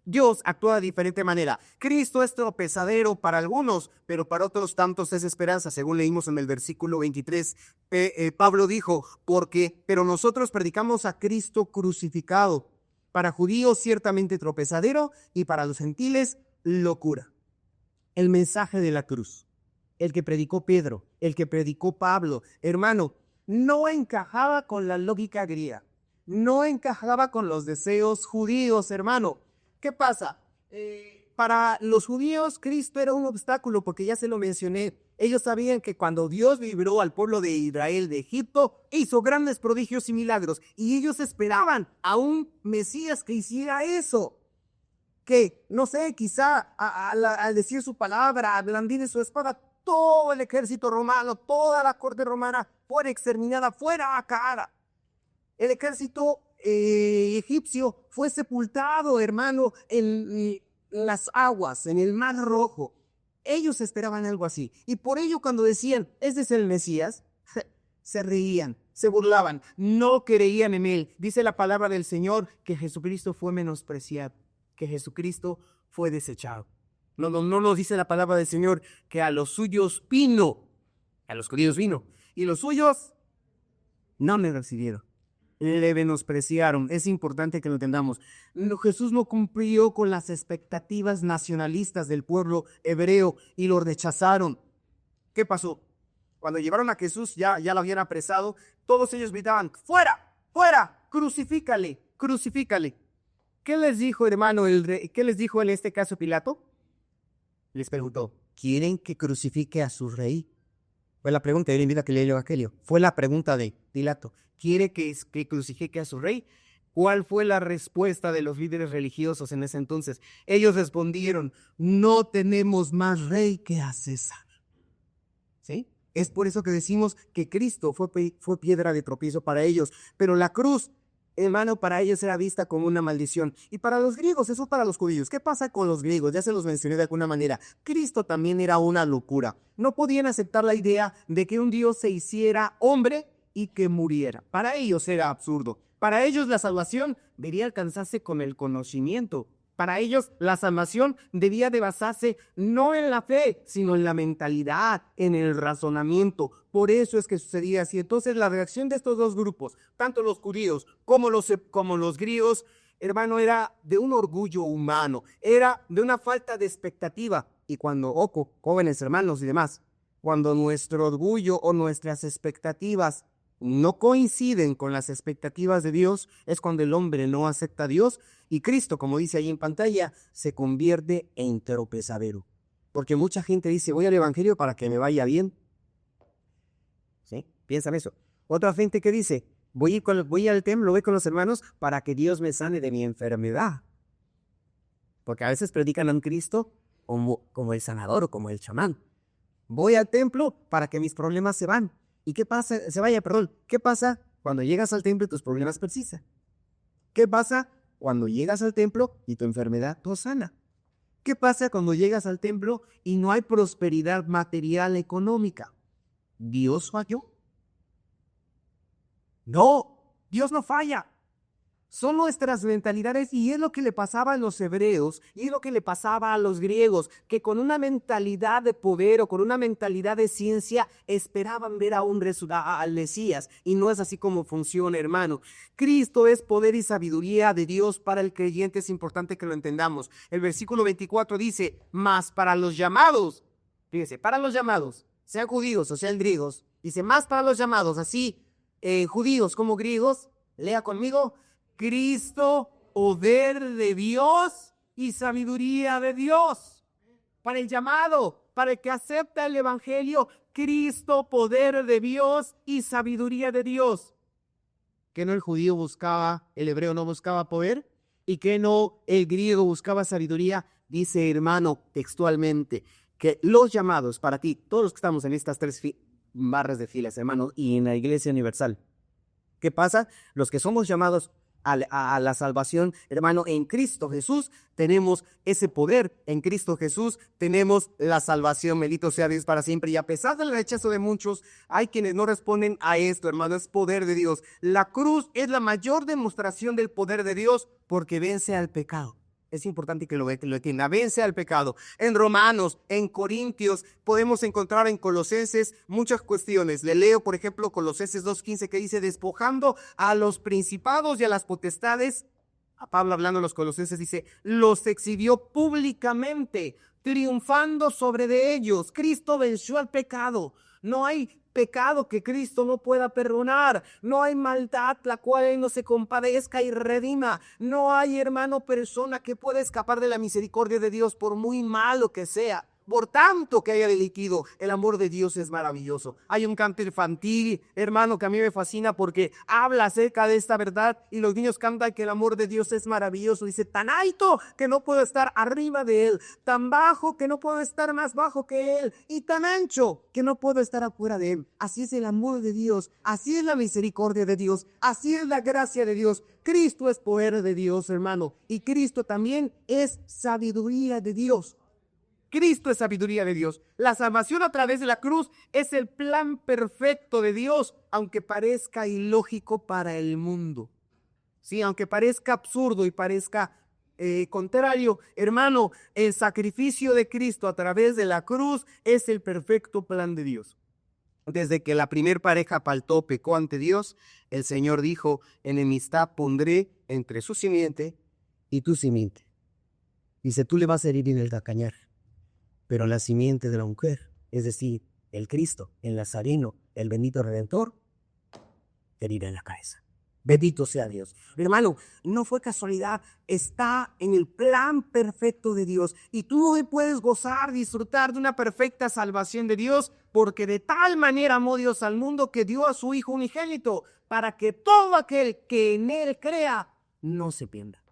Dios actúa de diferente manera. Cristo es tropezadero para algunos, pero para otros tantos es esperanza. Según leímos en el versículo 23, Pablo dijo, pero nosotros predicamos a Cristo crucificado. Para judíos ciertamente tropezadero y para los gentiles locura. El mensaje de la cruz, el que predicó Pedro, el que predicó Pablo, hermano, no encajaba con la lógica griega. No encajaba con los deseos judíos, hermano. ¿Qué pasa? Para los judíos, Cristo era un obstáculo, porque ya se lo mencioné. Ellos sabían que cuando Dios libró al pueblo de Israel de Egipto, hizo grandes prodigios y milagros. Y ellos esperaban a un Mesías que hiciera eso. Que, no sé, quizá al decir su palabra, a blandir su espada, todo el ejército romano, toda la corte romana fuera exterminada, fuera acabada. El ejército egipcio fue sepultado, hermano, en las aguas, en el Mar Rojo. Ellos esperaban algo así. Y por ello, cuando decían, este es el Mesías, se reían, se burlaban, no creían en él. Dice la palabra del Señor que Jesucristo fue menospreciado, que Jesucristo fue desechado. No nos dice la palabra del Señor que a los suyos vino, a los judíos vino, y los suyos no me recibieron. Le menospreciaron. Es importante que lo entendamos. Jesús no cumplió con las expectativas nacionalistas del pueblo hebreo y lo rechazaron. ¿Qué pasó? Cuando llevaron a Jesús, ya lo habían apresado, todos ellos gritaban, ¡fuera! ¡Fuera! ¡Crucifícale! ¡Crucifícale! ¿Qué les dijo, hermano, qué les dijo en este caso Pilato? Les preguntó, ¿quieren que crucifique a su rey? Fue la pregunta, yo le invito a que lea el Evangelio. Fue la pregunta de Pilato. ¿Quiere que crucifique a su rey? ¿Cuál fue la respuesta de los líderes religiosos en ese entonces? Ellos respondieron, no tenemos más rey que a César. ¿Sí? Es por eso que decimos que Cristo fue piedra de tropiezo para ellos. Pero la cruz, hermano, para ellos era vista como una maldición. Y para los griegos, eso para los judíos. ¿Qué pasa con los griegos? Ya se los mencioné de alguna manera. Cristo también era una locura. No podían aceptar la idea de que un Dios se hiciera hombre y que muriera. Para ellos era absurdo. Para ellos la salvación debía alcanzarse con el conocimiento. Para ellos la salvación debía de basarse no en la fe, sino en la mentalidad, en el razonamiento. Por eso es que sucedía así. Entonces la reacción de estos dos grupos, tanto los judíos como los griegos, hermano, era de un orgullo humano, era de una falta de expectativa. Y cuando, jóvenes hermanos y demás, cuando nuestro orgullo o nuestras expectativas no coinciden con las expectativas de Dios, es cuando el hombre no acepta a Dios y Cristo, como dice ahí en pantalla, se convierte en tropezadero. Porque mucha gente dice, voy al evangelio para que me vaya bien. ¿Sí? Piensan eso. Otra gente que dice, voy al templo, voy con los hermanos para que Dios me sane de mi enfermedad. Porque a veces predican a un Cristo como el sanador o como el chamán. Voy al templo para que mis problemas se van. ¿Y qué pasa? ¿Qué pasa cuando llegas al templo y tus problemas persisten? ¿Qué pasa cuando llegas al templo y tu enfermedad no sana? ¿Qué pasa cuando llegas al templo y no hay prosperidad material económica? ¿Dios falló? No, Dios no falla. Son nuestras mentalidades y es lo que le pasaba a los hebreos y es lo que le pasaba a los griegos, que con una mentalidad de poder o con una mentalidad de ciencia esperaban ver al Mesías y no es así como funciona, hermano. Cristo es poder y sabiduría de Dios para el creyente, es importante que lo entendamos. El versículo 24 dice, mas para los llamados, fíjese, para los llamados, sean judíos o sean griegos, dice, más para los llamados, así judíos como griegos, lea conmigo, Cristo, poder de Dios y sabiduría de Dios. Para el llamado, para el que acepta el evangelio, Cristo, poder de Dios y sabiduría de Dios. ¿Que no el judío buscaba, el hebreo no buscaba poder? ¿Y que no el griego buscaba sabiduría? Dice, hermano, textualmente, que los llamados para ti, todos los que estamos en estas tres barras de filas, hermano, y en la Iglesia Universal, ¿qué pasa? Los que somos llamados a la salvación, hermano, en Cristo Jesús tenemos ese poder, en Cristo Jesús tenemos la salvación, bendito sea Dios para siempre, y a pesar del rechazo de muchos, hay quienes no responden a esto, hermano, es poder de Dios. La cruz es la mayor demostración del poder de Dios porque vence al pecado. Es importante que lo entienda, vence al pecado. En Romanos, en Corintios, podemos encontrar en Colosenses muchas cuestiones. Le leo, por ejemplo, Colosenses 2:15 que dice, despojando a los principados y a las potestades. A Pablo hablando a los colosenses dice, los exhibió públicamente, triunfando sobre de ellos. Cristo venció al pecado. No hay pecado que Cristo no pueda perdonar. No hay maldad la cual Él no se compadezca y redima. No hay, hermano, persona que pueda escapar de la misericordia de Dios por muy malo que sea. Por tanto que haya delinquido, el amor de Dios es maravilloso. Hay un canto infantil, hermano, que a mí me fascina porque habla acerca de esta verdad y los niños cantan que el amor de Dios es maravilloso. Dice, tan alto que no puedo estar arriba de Él, tan bajo que no puedo estar más bajo que Él y tan ancho que no puedo estar afuera de Él. Así es el amor de Dios, así es la misericordia de Dios, así es la gracia de Dios. Cristo es poder de Dios, hermano, y Cristo también es sabiduría de Dios. Cristo es sabiduría de Dios. La salvación a través de la cruz es el plan perfecto de Dios, aunque parezca ilógico para el mundo. Sí, aunque parezca absurdo y parezca contrario, hermano, el sacrificio de Cristo a través de la cruz es el perfecto plan de Dios. Desde que la primer pareja pecó ante Dios, el Señor dijo, enemistad pondré entre su simiente y tu simiente. Dice, tú le vas a herir en el calcañar. Pero la simiente de la mujer, es decir, el Cristo, el Nazareno, el bendito Redentor, te herirá en la cabeza. Bendito sea Dios. Hermano, no fue casualidad, está en el plan perfecto de Dios. Y tú hoy puedes gozar, disfrutar de una perfecta salvación de Dios, porque de tal manera amó Dios al mundo que dio a su Hijo unigénito, para que todo aquel que en Él crea no se pierda,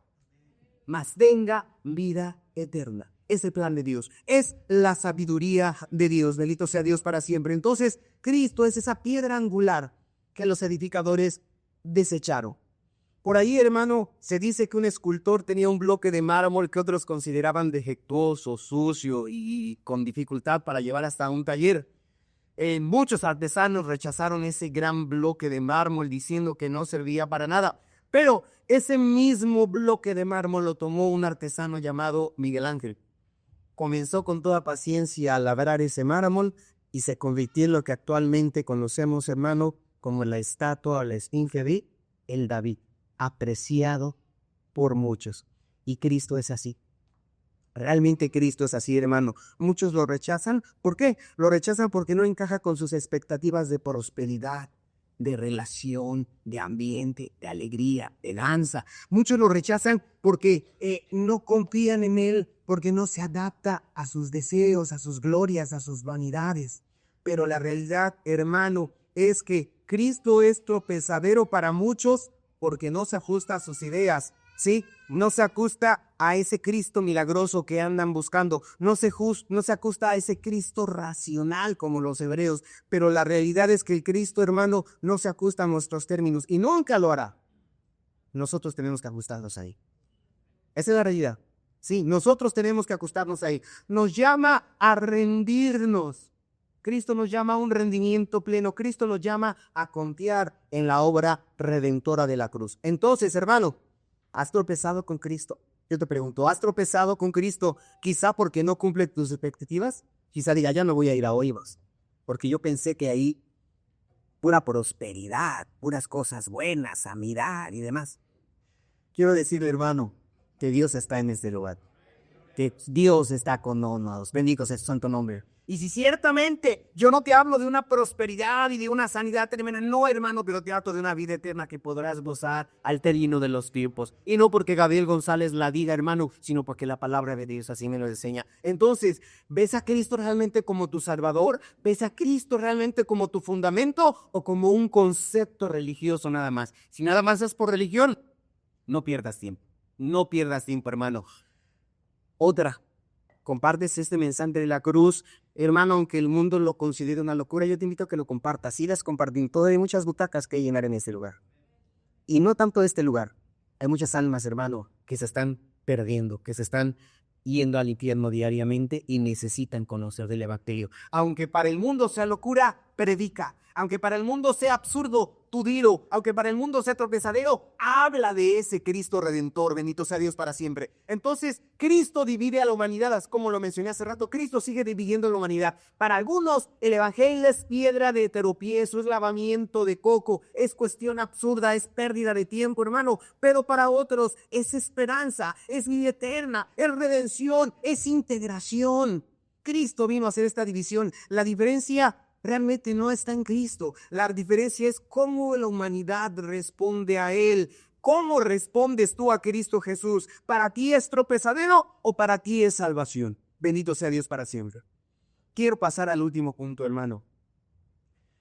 mas tenga vida eterna. Es el plan de Dios, es la sabiduría de Dios, bendito sea Dios para siempre. Entonces, Cristo es esa piedra angular que los edificadores desecharon. Por ahí, hermano, se dice que un escultor tenía un bloque de mármol que otros consideraban defectuoso, sucio y con dificultad para llevar hasta un taller. Muchos artesanos rechazaron ese gran bloque de mármol diciendo que no servía para nada. Pero ese mismo bloque de mármol lo tomó un artesano llamado Miguel Ángel. Comenzó con toda paciencia a labrar ese mármol y se convirtió en lo que actualmente conocemos, hermano, como la estatua o la esfinge de el David, apreciado por muchos. Y Cristo es así. Realmente Cristo es así, hermano. Muchos lo rechazan. ¿Por qué? Lo rechazan porque no encaja con sus expectativas de prosperidad, de relación, de ambiente, de alegría, de danza. Muchos lo rechazan porque no confían en Él, porque no se adapta a sus deseos, a sus glorias, a sus vanidades. Pero la realidad, hermano, es que Cristo es tropezadero para muchos porque no se ajusta a sus ideas. ¿Sí? No se ajusta a ese Cristo milagroso que andan buscando, no se ajusta a ese Cristo racional como los hebreos, pero la realidad es que el Cristo, hermano, no se ajusta a nuestros términos y nunca lo hará. Nosotros tenemos que ajustarnos ahí. Esa es la realidad. Sí, nosotros tenemos que ajustarnos ahí. Nos llama a rendirnos. Cristo nos llama a un rendimiento pleno. Cristo nos llama a confiar en la obra redentora de la cruz. Entonces, hermano, ¿has tropezado con Cristo? Yo te pregunto, ¿has tropezado con Cristo quizá porque no cumple tus expectativas? Quizá diga, ya no voy a ir a Olivos, porque yo pensé que ahí pura prosperidad, puras cosas buenas a mirar y demás. Quiero decirle, hermano, que Dios está en este lugar, que Dios está con nosotros. Bendito sea su santo nombre. Y si ciertamente yo no te hablo de una prosperidad y de una sanidad tremenda, no, hermano, pero te hablo de una vida eterna que podrás gozar al término de los tiempos. Y no porque Gabriel González la diga, hermano, sino porque la palabra de Dios así me lo enseña. Entonces, ¿ves a Cristo realmente como tu Salvador? ¿Ves a Cristo realmente como tu fundamento o como un concepto religioso nada más? Si nada más es por religión, no pierdas tiempo. No pierdas tiempo, hermano. Otra, compartes este mensaje de la cruz, hermano, aunque el mundo lo considere una locura, yo te invito a que lo compartas. Sigas compartiendo. Todavía hay muchas butacas que llenar en este lugar. Y no tanto este lugar. Hay muchas almas, hermano, que se están perdiendo, que se están yendo al infierno diariamente y necesitan conocer del evangelio. Aunque para el mundo sea locura, predica. Aunque para el mundo sea absurdo, tú dilo. Aunque para el mundo sea tropezadero, habla de ese Cristo Redentor. Bendito sea Dios para siempre. Entonces, Cristo divide a la humanidad, como lo mencioné hace rato. Cristo sigue dividiendo a la humanidad. Para algunos, el evangelio es piedra de tropiezo, es lavamiento de coco, es cuestión absurda, es pérdida de tiempo, hermano. Pero para otros, es esperanza, es vida eterna, es redención, es integración. Cristo vino a hacer esta división. La diferencia realmente no está en Cristo. La diferencia es cómo la humanidad responde a Él. ¿Cómo respondes tú a Cristo Jesús? ¿Para ti es tropezadero o para ti es salvación? Bendito sea Dios para siempre. Quiero pasar al último punto, hermano.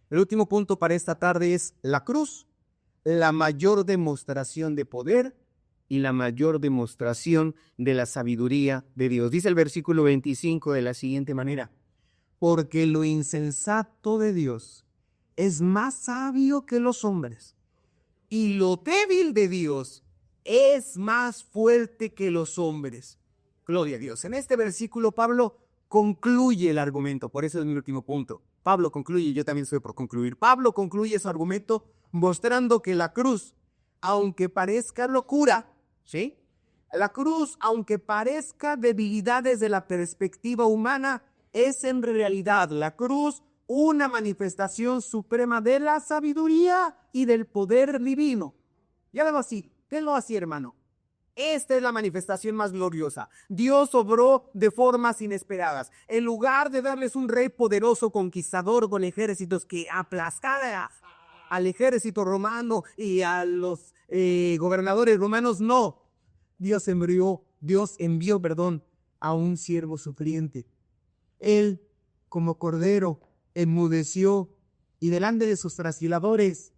El último punto para esta tarde es la cruz, la mayor demostración de poder y la mayor demostración de la sabiduría de Dios. Dice el versículo 25 de la siguiente manera: porque lo insensato de Dios es más sabio que los hombres, y lo débil de Dios es más fuerte que los hombres. Gloria a Dios. En este versículo Pablo concluye el argumento, por eso es mi último punto. Pablo concluye, yo también estoy por concluir. Pablo concluye su argumento mostrando que la cruz, aunque parezca locura, ¿sí? La cruz, aunque parezca debilidad desde la perspectiva humana, es en realidad la cruz una manifestación suprema de la sabiduría y del poder divino. Ya tenlo así, hermano. Esta es la manifestación más gloriosa. Dios obró de formas inesperadas. En lugar de darles un rey poderoso, conquistador, con ejércitos que aplastara al ejército romano y a los gobernadores romanos, no. Dios envió, a un siervo sufriente. Él, como cordero, enmudeció y delante de sus trasquiladores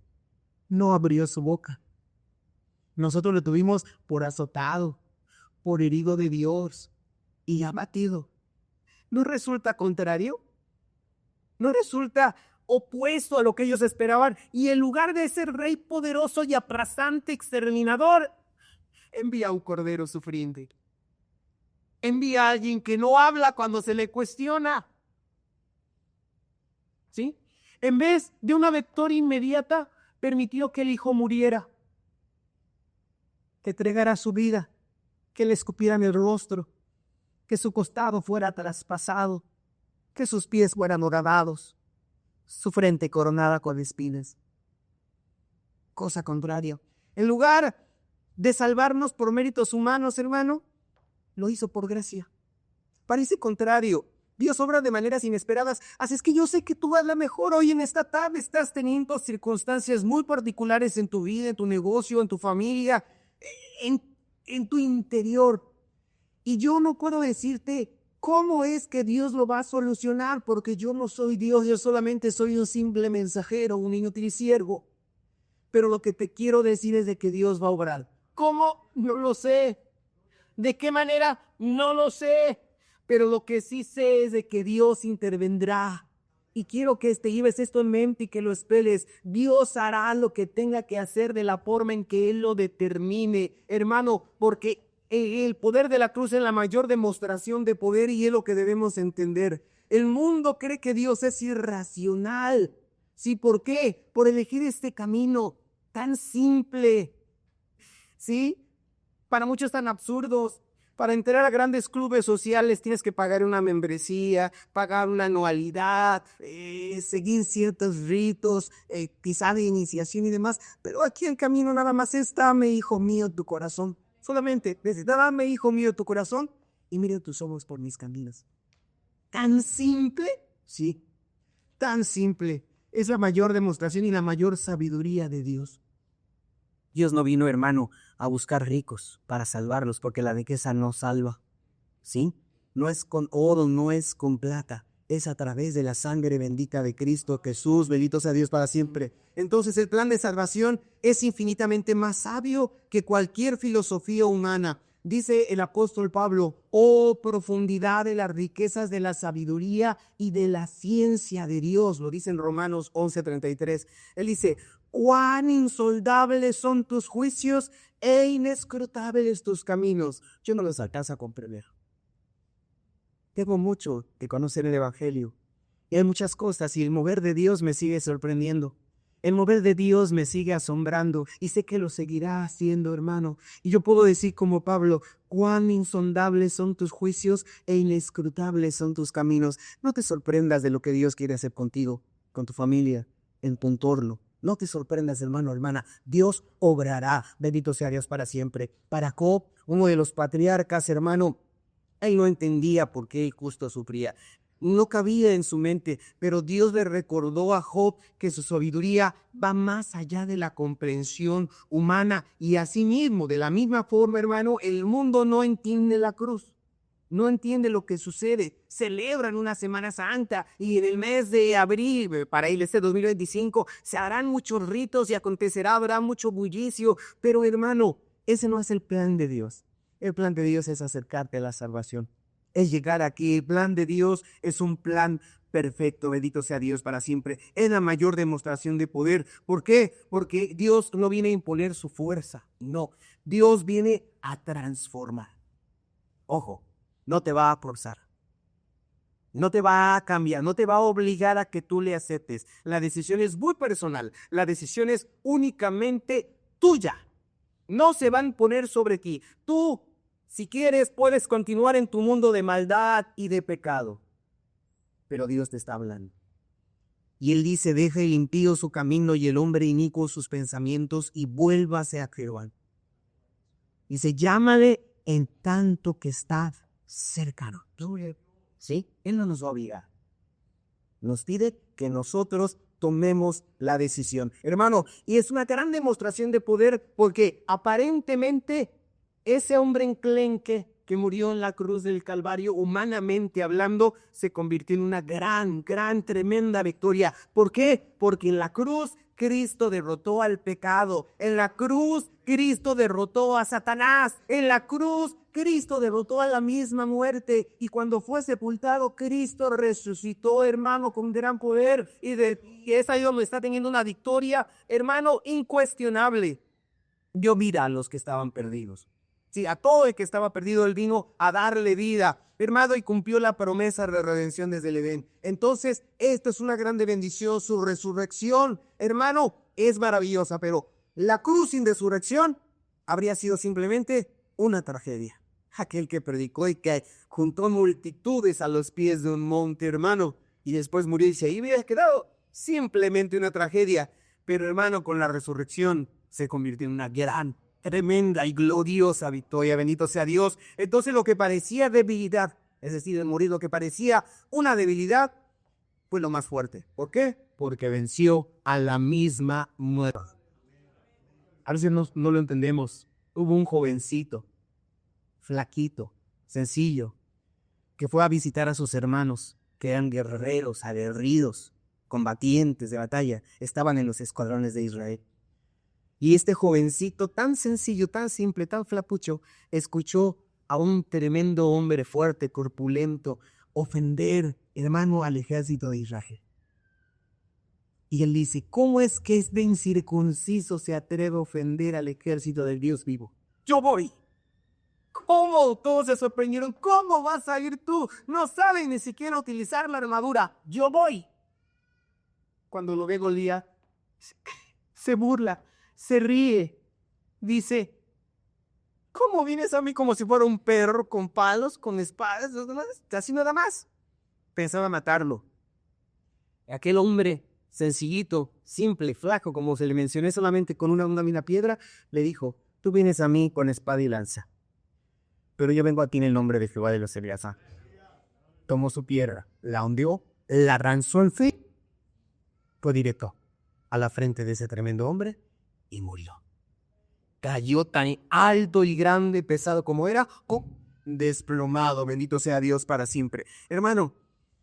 no abrió su boca. Nosotros lo tuvimos por azotado, por herido de Dios y abatido. ¿No resulta contrario? ¿No resulta opuesto a lo que ellos esperaban? Y en lugar de ser rey poderoso y aplastante exterminador, envía a un cordero sufriente. Envía a alguien que no habla cuando se le cuestiona. ¿Sí? En vez de una victoria inmediata, permitió que el hijo muriera, que entregara su vida, que le escupieran el rostro, que su costado fuera traspasado, que sus pies fueran horadados, su frente coronada con espinas. Cosa contraria. En lugar de salvarnos por méritos humanos, hermano, lo hizo por gracia. Parece contrario. Dios obra de maneras inesperadas. Así es que yo sé que tú a lo mejor hoy en esta tarde estás teniendo circunstancias muy particulares en tu vida, en tu negocio, en tu familia, en, en tu interior. Y yo no puedo decirte cómo es que Dios lo va a solucionar, porque yo no soy Dios, yo solamente soy un simple mensajero, un inútil siervo. Pero lo que te quiero decir es de que Dios va a obrar. ¿Cómo? No lo sé. ¿De qué manera? No lo sé. Pero lo que sí sé es de que Dios intervendrá. Y quiero que lleves esto en mente y que lo esperes. Dios hará lo que tenga que hacer de la forma en que Él lo determine, hermano, porque el poder de la cruz es la mayor demostración de poder y es lo que debemos entender. El mundo cree que Dios es irracional. ¿Sí? ¿Por qué? Por elegir este camino tan simple. ¿Sí? Para muchos tan absurdos. Para entrar a grandes clubes sociales tienes que pagar una membresía, pagar una anualidad, seguir ciertos ritos, quizá de iniciación y demás. Pero aquí el camino nada más es: dame, hijo mío, tu corazón. Solamente, dame, hijo mío, tu corazón y mira tus ojos por mis caminos. ¿Tan simple? Sí, tan simple. Es la mayor demostración y la mayor sabiduría de Dios. Dios no vino, hermano, a buscar ricos para salvarlos, porque la riqueza no salva. ¿Sí? No es con oro, no es con plata. Es a través de la sangre bendita de Cristo Jesús. Bendito sea Dios para siempre. Entonces el plan de salvación es infinitamente más sabio que cualquier filosofía humana. Dice el apóstol Pablo: oh profundidad de las riquezas de la sabiduría y de la ciencia de Dios. Lo dice en Romanos 11:33. Él dice: cuán insondables son tus juicios e inescrutables tus caminos. Yo no los alcanzo a comprender. Tengo mucho que conocer el Evangelio. Y hay muchas cosas y el mover de Dios me sigue sorprendiendo. El mover de Dios me sigue asombrando y sé que lo seguirá haciendo, hermano. Y yo puedo decir como Pablo: cuán insondables son tus juicios e inescrutables son tus caminos. No te sorprendas de lo que Dios quiere hacer contigo, con tu familia, en tu entorno. No te sorprendas, hermano, hermana. Dios obrará. Bendito sea Dios para siempre. Para Job, uno de los patriarcas, hermano, él no entendía por qué el justo sufría. No cabía en su mente, pero Dios le recordó a Job que su sabiduría va más allá de la comprensión humana. Y asimismo, de la misma forma, hermano, el mundo no entiende la cruz. No entiende lo que sucede. Celebran una Semana Santa y en el mes de abril, para este 2025, se harán muchos ritos y acontecerá, habrá mucho bullicio. Pero, hermano, ese no es el plan de Dios. El plan de Dios es acercarte a la salvación. Es llegar aquí. El plan de Dios es un plan perfecto. Bendito sea Dios para siempre. Es la mayor demostración de poder. ¿Por qué? Porque Dios no viene a imponer su fuerza. No. Dios viene a transformar. Ojo. No te va a forzar, no te va a cambiar, no te va a obligar a que tú le aceptes. La decisión es muy personal, la decisión es únicamente tuya. No se van a poner sobre ti. Tú, si quieres, puedes continuar en tu mundo de maldad y de pecado. Pero Dios te está hablando. Y Él dice: deje el impío su camino y el hombre inicuo sus pensamientos y vuélvase a Jehová. Dice: llámale en tanto que está cercano. ¿Sí? Él no nos va a obligar. Nos pide que nosotros tomemos la decisión. Hermano, y es una gran demostración de poder porque aparentemente ese hombre enclenque que murió en la cruz del Calvario, humanamente hablando, se convirtió en una gran, tremenda victoria. ¿Por qué? Porque en la cruz Cristo derrotó al pecado. En la cruz Cristo derrotó a Satanás. En la cruz Cristo derrotó a la misma muerte. Y cuando fue sepultado, Cristo resucitó, hermano, con gran poder. Y esa Dios está teniendo una victoria, hermano, incuestionable. Dio vida a los que estaban perdidos. Sí, a todo el que estaba perdido, Él vino a darle vida, hermano, y cumplió la promesa de redención desde el Edén. Entonces, esto es una grande bendición. Su resurrección, hermano, es maravillosa, pero la cruz sin resurrección habría sido simplemente una tragedia. Aquel que predicó y que juntó multitudes a los pies de un monte, hermano, y después murió y ahí hubiera quedado simplemente una tragedia. Pero, hermano, con la resurrección se convirtió en una tremenda y gloriosa victoria, bendito sea Dios. Entonces lo que parecía debilidad, es decir, el morir, lo que parecía una debilidad, fue lo más fuerte. ¿Por qué? Porque venció a la misma muerte. A veces no lo entendemos. Hubo un jovencito, flaquito, sencillo, que fue a visitar a sus hermanos, que eran guerreros, aguerridos, combatientes de batalla, estaban en los escuadrones de Israel. Y este jovencito tan sencillo, tan simple, tan flapucho, escuchó a un tremendo hombre fuerte, corpulento, ofender, hermano, al ejército de Israel. Y él dice, ¿cómo es que este incircunciso se atreve a ofender al ejército del Dios vivo? Yo voy. ¿Cómo? Todos se sorprendieron. ¿Cómo vas a ir tú? No saben ni siquiera utilizar la armadura. Yo voy. Cuando lo ve Goliat, se burla, se ríe. Dice, ¿cómo vienes a mí como si fuera un perro con palos, con espadas? Así nada más. Pensaba matarlo. Aquel hombre sencillito, simple, flaco, como se le mencioné solamente con una piedra, le dijo, tú vienes a mí con espada y lanza, pero yo vengo a ti en el nombre de Jehová de los ejércitos. Tomó su piedra, la hundió, la lanzó al fin, fue directo a la frente de ese tremendo hombre y murió. Cayó tan alto y grande, pesado como era, desplomado, bendito sea Dios para siempre. Hermano,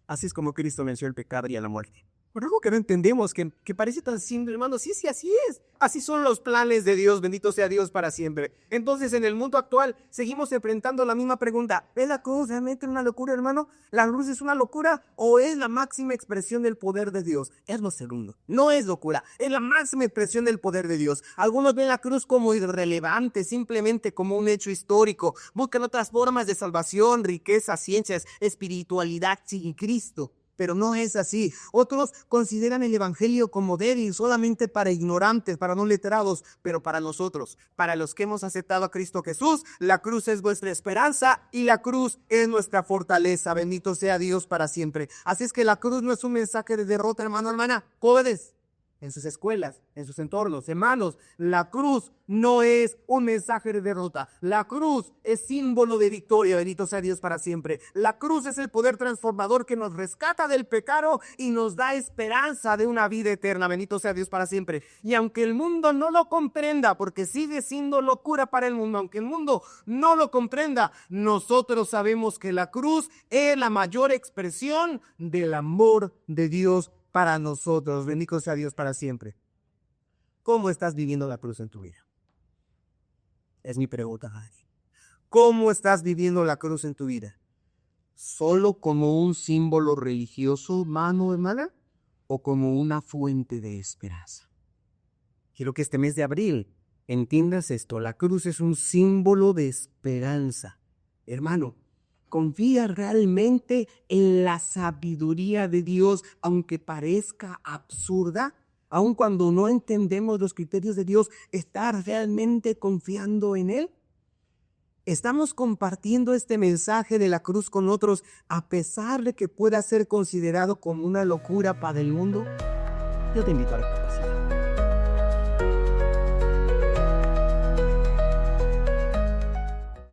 así es como Cristo venció el pecado y a la muerte. Por algo que no entendemos, que parece tan simple, hermano. Sí, así es. Así son los planes de Dios, bendito sea Dios para siempre. Entonces, en el mundo actual, seguimos enfrentando la misma pregunta. ¿Es la cruz realmente una locura, hermano? ¿La cruz es una locura o es la máxima expresión del poder de Dios? Es lo segundo. No es locura, es la máxima expresión del poder de Dios. Algunos ven la cruz como irrelevante, simplemente como un hecho histórico. Buscan otras formas de salvación, riqueza, ciencias, espiritualidad sin Cristo. Pero no es así. Otros consideran el evangelio como débil, solamente para ignorantes, para no letrados, pero para nosotros, para los que hemos aceptado a Cristo Jesús, la cruz es vuestra esperanza y la cruz es nuestra fortaleza. Bendito sea Dios para siempre. Así es que la cruz no es un mensaje de derrota, hermano, hermana. Jóvenes, en sus escuelas, en sus entornos, hermanos, la cruz no es un mensaje de derrota. La cruz es símbolo de victoria, bendito sea Dios para siempre. La cruz es el poder transformador que nos rescata del pecado y nos da esperanza de una vida eterna, bendito sea Dios para siempre. Y aunque el mundo no lo comprenda, porque sigue siendo locura para el mundo, aunque el mundo no lo comprenda, nosotros sabemos que la cruz es la mayor expresión del amor de Dios para nosotros. Bendito sea Dios para siempre. ¿Cómo estás viviendo la cruz en tu vida? Es mi pregunta. ¿Cómo estás viviendo la cruz en tu vida? ¿Solo como un símbolo religioso, hermano, hermana? ¿O como una fuente de esperanza? Quiero que este mes de abril entiendas esto. La cruz es un símbolo de esperanza. Hermano, confía realmente en la sabiduría de Dios, aunque parezca absurda, aun cuando no entendemos los criterios de Dios. ¿Estás realmente confiando en Él? ¿Estamos compartiendo este mensaje de la cruz con otros a pesar de que pueda ser considerado como una locura para el mundo? Yo te invito a recapacitar.